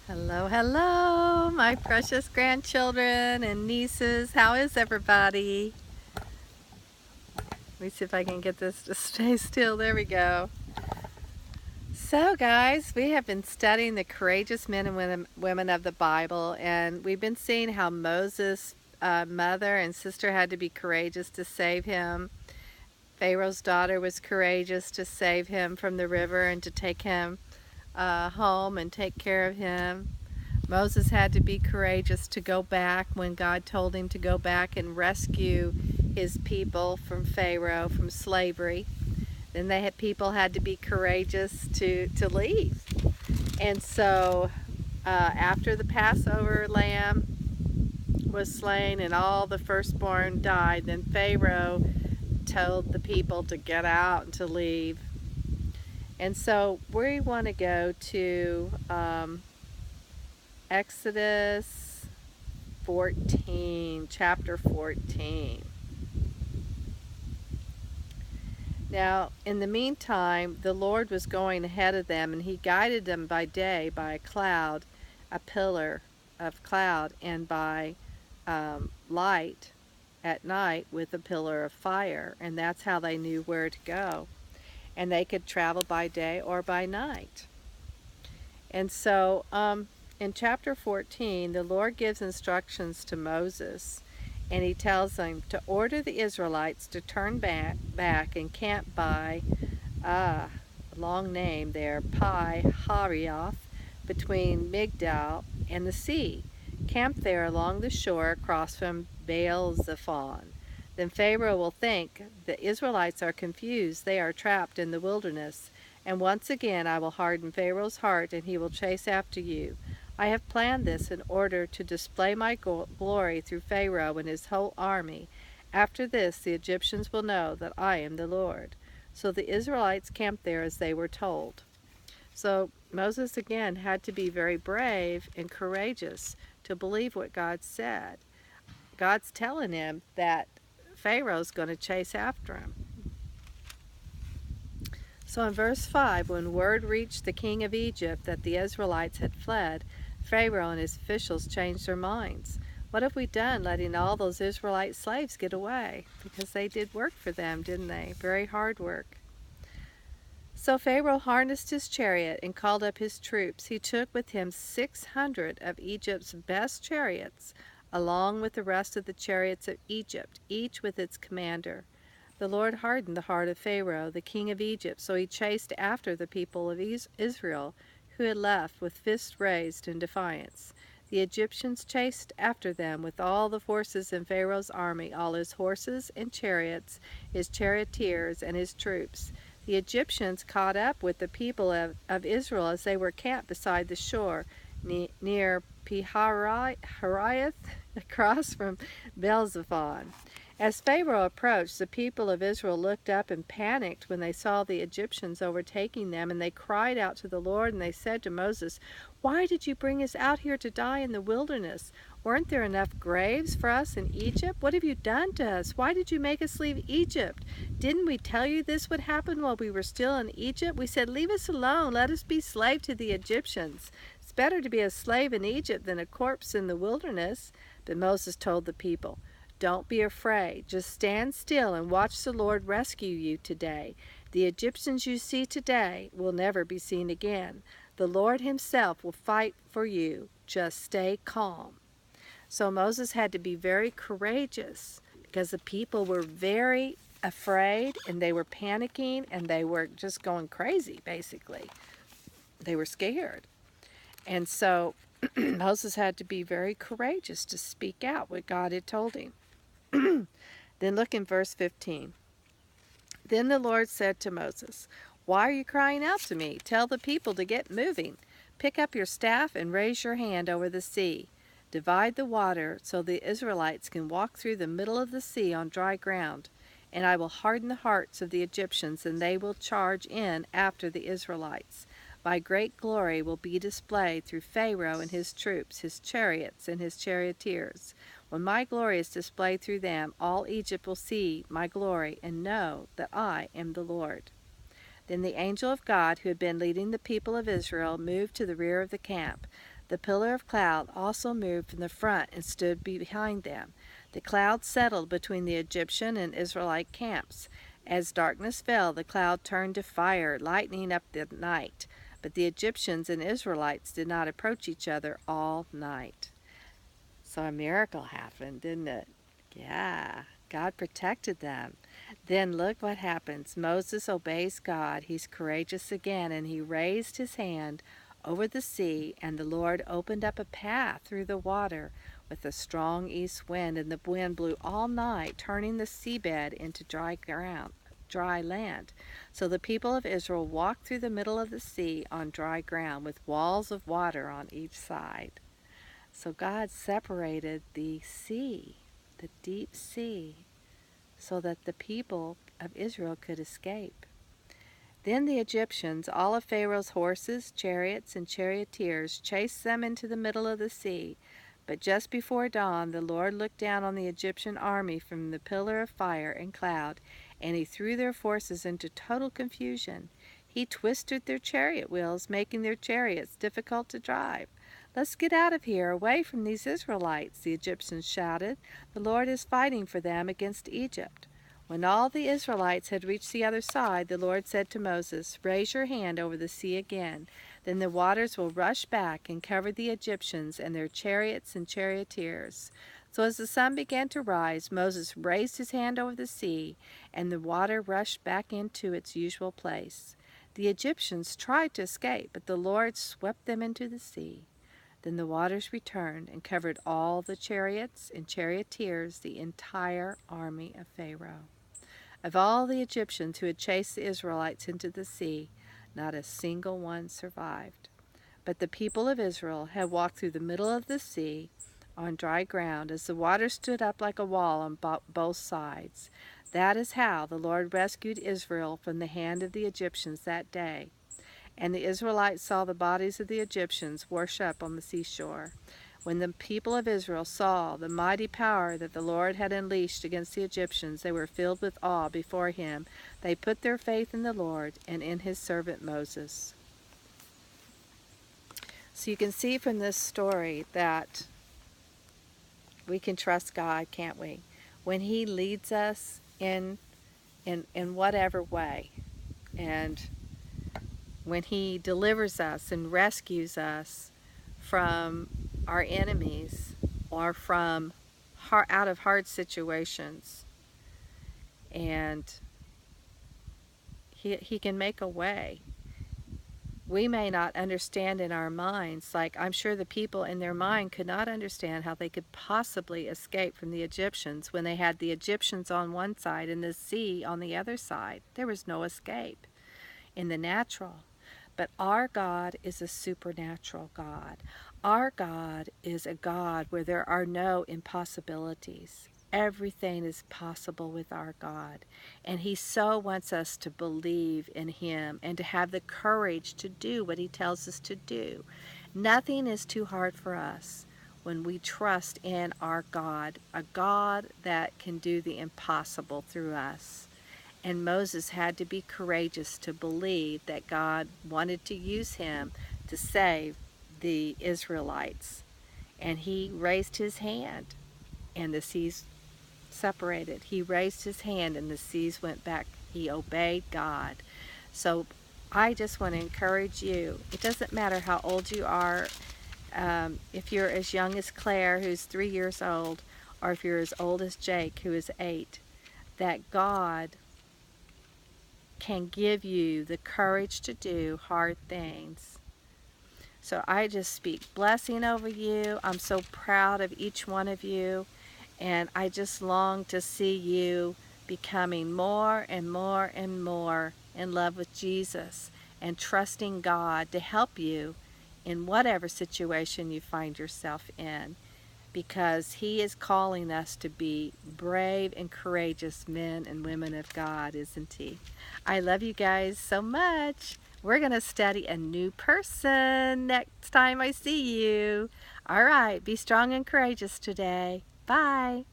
Hello, hello, my precious grandchildren and nieces. How is everybody? Let me see if I can get this to stay still. There we go. So, guys, we have been studying the courageous men and women of the Bible, and we've been seeing how Moses' mother and sister had to be courageous to save him. Pharaoh's daughter was courageous to save him from the river and to take him home and take care of him. Moses had to be courageous to go back when God told him to go back and rescue his people from Pharaoh, from slavery. Then people had to be courageous to leave. And so after the Passover lamb was slain and all the firstborn died, then Pharaoh told the people to get out and to leave. And so we want to go to Exodus 14, chapter 14. Now, in the meantime, the Lord was going ahead of them, and he guided them by day by a cloud, a pillar of cloud, and by light at night with a pillar of fire. And that's how they knew where to go. And they could travel by day or by night. And so in chapter 14, the Lord gives instructions to Moses, and he tells him to order the Israelites to turn back and camp by, a long name there, Pi Hahiroth, between Migdal and the sea. Camp there along the shore across from Baal Zephon. Then Pharaoh will think the Israelites are confused, they are trapped in the wilderness. And once again I will harden Pharaoh's heart, and he will chase after you. I have planned this in order to display my glory through Pharaoh and his whole army. After this the Egyptians will know that I am the Lord. So the Israelites camped there as they were told. So Moses again had to be very brave and courageous to believe what God said. God's telling him that Pharaoh's going to chase after him. So in verse 5, when word reached the king of Egypt that the Israelites had fled, Pharaoh and his officials changed their minds. What have we done letting all those Israelite slaves get away? Because they did work for them, didn't they? Very hard work. So Pharaoh harnessed his chariot and called up his troops. He took with him 600 of Egypt's best chariots, along with the rest of the chariots of Egypt, each with its commander. The Lord hardened the heart of Pharaoh, the king of Egypt, so he chased after the people of Israel, who had left with fists raised in defiance. The Egyptians chased after them with all the forces in Pharaoh's army, all his horses and chariots, his charioteers, and his troops. The Egyptians caught up with the people of Israel as they were camped beside the shore near Pi-hahiroth, across from Baal-zephon. As Pharaoh approached, the people of Israel looked up and panicked when they saw the Egyptians overtaking them, and they cried out to the Lord, and they said to Moses, "Why did you bring us out here to die in the wilderness? Weren't there enough graves for us in Egypt? What have you done to us? Why did you make us leave Egypt? Didn't we tell you this would happen while we were still in Egypt? We said, 'Leave us alone. Let us be slave to the Egyptians.' It's better to be a slave in Egypt than a corpse in the wilderness." But Moses told the people, "Don't be afraid. Just stand still and watch the Lord rescue you today. The Egyptians you see today will never be seen again. The Lord himself will fight for you. Just stay calm." So Moses had to be very courageous because the people were very afraid, and they were panicking, and they were just going crazy, basically. They were scared. And so Moses had to be very courageous to speak out what God had told him. Then look in verse 15. Then the Lord said to Moses, "Why are you crying out to me? Tell the people to get moving. Pick up your staff and raise your hand over the sea. Divide the water so the Israelites can walk through the middle of the sea on dry ground. And I will harden the hearts of the Egyptians, and they will charge in after the Israelites. My great glory will be displayed through Pharaoh and his troops, his chariots and his charioteers. When my glory is displayed through them, all Egypt will see my glory and know that I am the Lord." Then the angel of God, who had been leading the people of Israel, moved to the rear of the camp. The pillar of cloud also moved from the front and stood behind them. The cloud settled between the Egyptian and Israelite camps. As darkness fell, the cloud turned to fire, lighting up the night. But the Egyptians and Israelites did not approach each other all night. So a miracle happened, didn't it? Yeah, God protected them. Then look what happens. Moses obeys God. He's courageous again, and he raised his hand over the sea, and the Lord opened up a path through the water with a strong east wind, and the wind blew all night, turning the seabed into dry land. So the people of Israel walked through the middle of the sea on dry ground with walls of water on each side. So God separated the sea, the deep sea, so that the people of Israel could escape. Then the Egyptians, all of Pharaoh's horses, chariots, and charioteers, chased them into the middle of the sea. But just before dawn, the Lord looked down on the Egyptian army from the pillar of fire and cloud, and he threw their forces into total confusion. He twisted their chariot wheels, making their chariots difficult to drive. "Let's get out of here, away from these Israelites," the Egyptians shouted. "The Lord is fighting for them against Egypt." When all the Israelites had reached the other side, the Lord said to Moses, "Raise your hand over the sea again. Then the waters will rush back and cover the Egyptians and their chariots and charioteers." So as the sun began to rise, Moses raised his hand over the sea, and the water rushed back into its usual place. The Egyptians tried to escape, but the Lord swept them into the sea. Then the waters returned and covered all the chariots and charioteers, the entire army of Pharaoh. Of all the Egyptians who had chased the Israelites into the sea, not a single one survived. But the people of Israel had walked through the middle of the sea on dry ground, as the water stood up like a wall on both sides. That is how the Lord rescued Israel from the hand of the Egyptians that day. And the Israelites saw the bodies of the Egyptians wash up on the seashore. When the people of Israel saw the mighty power that the Lord had unleashed against the Egyptians, they were filled with awe before him. They put their faith in the Lord and in his servant Moses. So you can see from this story that we can trust God, can't we? When he leads us in whatever way, and when he delivers us and rescues us from our enemies or from out of hard situations, and he can make a way. We may not understand in our minds, like I'm sure the people in their mind could not understand how they could possibly escape from the Egyptians when they had the Egyptians on one side and the sea on the other side. There was no escape in the natural. But our God is a supernatural God. Our God is a God where there are no impossibilities. Everything is possible with our God. And he so wants us to believe in him and to have the courage to do what he tells us to do. Nothing is too hard for us when we trust in our God, a God that can do the impossible through us. And Moses had to be courageous to believe that God wanted to use him to save the Israelites. And he raised his hand, and the seas separated. He raised his hand, and the seas went back. He obeyed God. So I just want to encourage you. It doesn't matter how old you are. If you're as young as Claire, who's 3 years old, or if you're as old as Jake, who is 8, that God can give you the courage to do hard things. So I just speak blessing over you. I'm so proud of each one of you, and I just long to see you becoming more and more and more in love with Jesus and trusting God to help you in whatever situation you find yourself in, because he is calling us to be brave and courageous men and women of God, isn't he? I love you guys so much. We're going to study a new person next time I see you. All right, be strong and courageous today. Bye.